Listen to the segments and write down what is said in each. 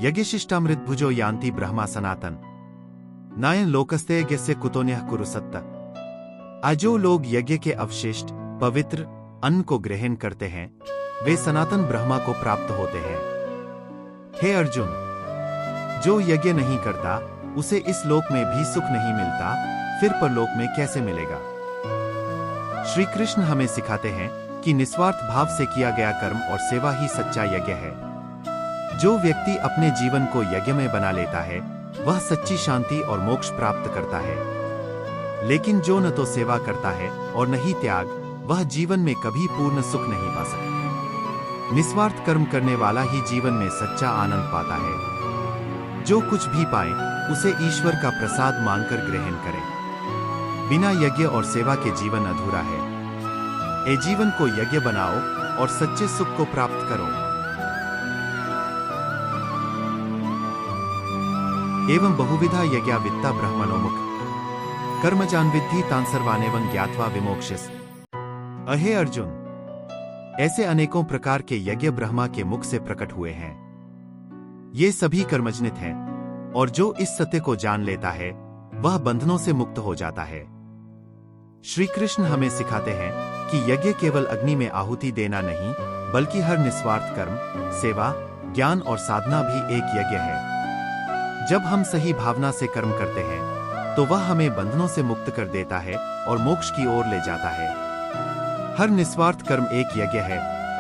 यज्ञशिष्टामृत भुजो यान्ति ब्रह्मा सनातन नायन लोकस्ते यज्ञस्य कुतोन्यः कुरु सत्ता। जो लोग यज्ञ के अवशिष्ट पवित्र अन्न को ग्रहण करते हैं वे सनातन ब्रह्मा को प्राप्त होते हैं। हे अर्जुन, जो यज्ञ नहीं करता उसे इस लोक में भी सुख नहीं मिलता, फिर परलोक में कैसे मिलेगा। श्री कृष्ण हमें सिखाते हैं कि निस्वार्थ भाव से किया गया कर्म और सेवा ही सच्चा यज्ञ है। जो व्यक्ति अपने जीवन को यज्ञ में बना लेता है वह सच्ची शांति और मोक्ष प्राप्त करता है, लेकिन जो न तो सेवा करता है और न ही त्याग, वह जीवन में कभी पूर्ण सुख नहीं पा सकता। निस्वार्थ कर्म करने वाला ही जीवन में सच्चा आनंद पाता है। जो कुछ भी पाए उसे ईश्वर का प्रसाद मानकर ग्रहण करें। बिना यज्ञ और सेवा के जीवन अधूरा है। ए जीवन को यज्ञ बनाओ और सच्चे सुख को प्राप्त करो। एवं बहुविधा यज्ञा वित्ता ब्रह्मणोमुख कर्मजान्विद्धि तान् सर्वानेवं ज्ञात्वा विमोक्ष्यसि। अहे अर्जुन, ऐसे अनेकों प्रकार के यज्ञ ब्रह्मा के मुख से प्रकट हुए हैं। ये सभी कर्मजनित हैं और जो इस सत्य को जान लेता है वह बंधनों से मुक्त हो जाता है। श्री कृष्ण हमें सिखाते हैं कि यज्ञ केवल अग्नि में आहुति देना नहीं, बल्कि हर निस्वार्थ कर्म, सेवा, ज्ञान और साधना भी एक यज्ञ है। जब हम सही भावना से कर्म करते हैं तो वह हमें बंधनों से मुक्त कर देता है और मोक्ष की ओर ले जाता है। हर निस्वार्थ कर्म एक यज्ञ है,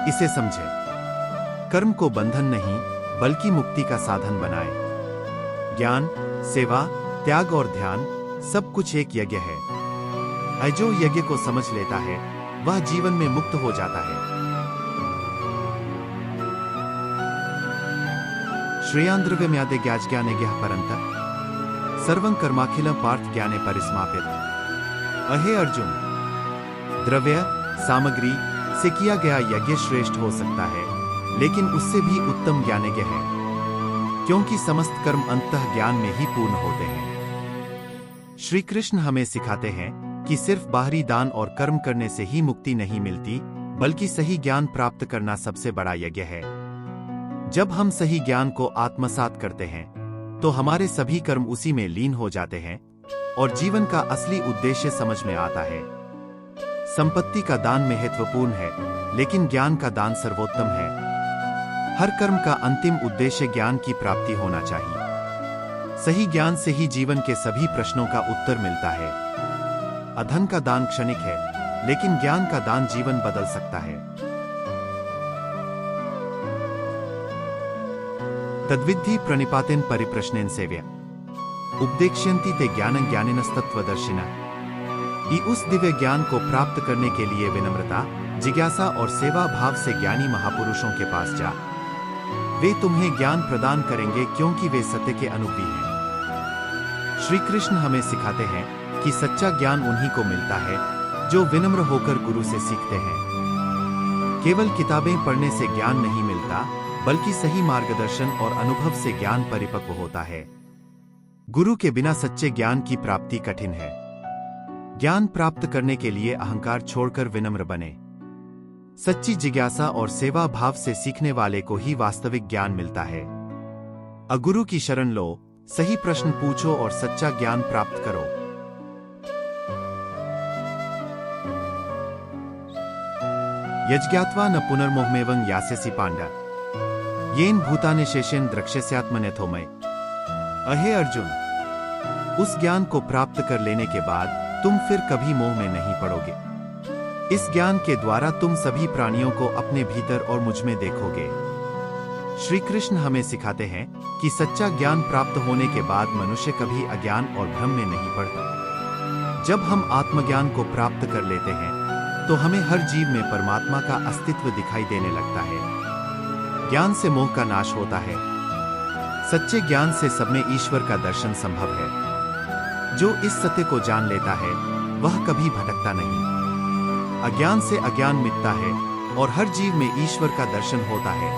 इसे समझें। कर्म को बंधन नहीं बल्कि मुक्ति का साधन बनाएं। ज्ञान, सेवा, त्याग और ध्यान सब कुछ एक यज्ञ है। जो यज्ञ को समझ लेता है वह जीवन में मुक्त हो जाता है। श्रेयांद्रव्यम्यादे ज्ञाने ज्ञः परन्तप सर्वं कर्माखिलं पार्थ ज्ञाने परिसमाप्यते। अहे अर्जुन, द्रव्य सामग्री से किया गया यज्ञ श्रेष्ठ हो सकता है, लेकिन उससे भी उत्तम ज्ञानयज्ञ है, क्योंकि समस्त कर्म अंततः ज्ञान में ही पूर्ण होते हैं। श्री कृष्ण हमें सिखाते हैं कि सिर्फ बाहरी दान और कर्म करने से ही मुक्ति नहीं मिलती, बल्कि सही ज्ञान प्राप्त करना सबसे बड़ा यज्ञ है। जब हम सही ज्ञान को आत्मसात करते हैं तो हमारे सभी कर्म उसी में लीन हो जाते हैं और जीवन का असली उद्देश्य समझ में आता है। संपत्ति का दान महत्वपूर्ण है, लेकिन ज्ञान का दान सर्वोत्तम है। हर कर्म का अंतिम उद्देश्य ज्ञान की प्राप्ति होना चाहिए। सही ज्ञान से ही जीवन के सभी प्रश्नों का उत्तर मिलता है। अधन का दान क्षणिक है, लेकिन ज्ञान का दान जीवन बदल सकता है। तद्विद्धि प्रणिपातेन परिप्रश्नेन सेव्य उपदेक्ष्यन्ति ते ज्ञानं ज्ञानिनस्तत्त्वदर्शिनः। उस दिव्य ज्ञान को प्राप्त करने के लिए विनम्रता, जिज्ञासा और सेवा भाव से ज्ञानी महापुरुषों के पास जा। वे तुम्हें ज्ञान प्रदान करेंगे क्योंकि वे सत्य के अनुभवी हैं। श्री कृष्ण हमें सिखाते हैं कि सच्चा ज्ञान उन्हीं को मिलता है जो विनम्र होकर गुरु से सीखते हैं। केवल किताबें पढ़ने से ज्ञान नहीं मिलता, बल्कि सही मार्गदर्शन और अनुभव से ज्ञान परिपक्व होता है। गुरु के बिना सच्चे ज्ञान की प्राप्ति कठिन है। ज्ञान प्राप्त करने के लिए अहंकार छोड़कर विनम्र बने। सच्ची जिज्ञासा और सेवा भाव से सीखने वाले को ही वास्तविक ज्ञान मिलता है। गुरु की शरण लो, सही प्रश्न पूछो और सच्चा ज्ञान प्राप्त करो। यज्ञात्वा न पुनर्मोहमेवं यास्यसि पांडा येन भूतानि शेषेन द्रक्ष्यस्यात्मन्यथो मयि। अहे अर्जुन, उस ज्ञान को प्राप्त कर लेने के बाद तुम फिर कभी मोह में नहीं पड़ोगे। इस ज्ञान के द्वारा तुम सभी प्राणियों को अपने भीतर और मुझ में देखोगे। श्री कृष्ण हमें सिखाते हैं कि सच्चा ज्ञान प्राप्त होने के बाद मनुष्य कभी अज्ञान और भ्रम में नहीं पड़ता। जब हम आत्मज्ञान को प्राप्त कर लेते हैं तो हमें हर जीव में परमात्मा का अस्तित्व दिखाई देने लगता है। ज्ञान से मोह का नाश होता है। सच्चे ज्ञान से सब में ईश्वर का दर्शन संभव है। जो इस सत्य को जान लेता है वह कभी भटकता नहीं। अज्ञान से अज्ञान मिटता है और हर जीव में ईश्वर का दर्शन होता है।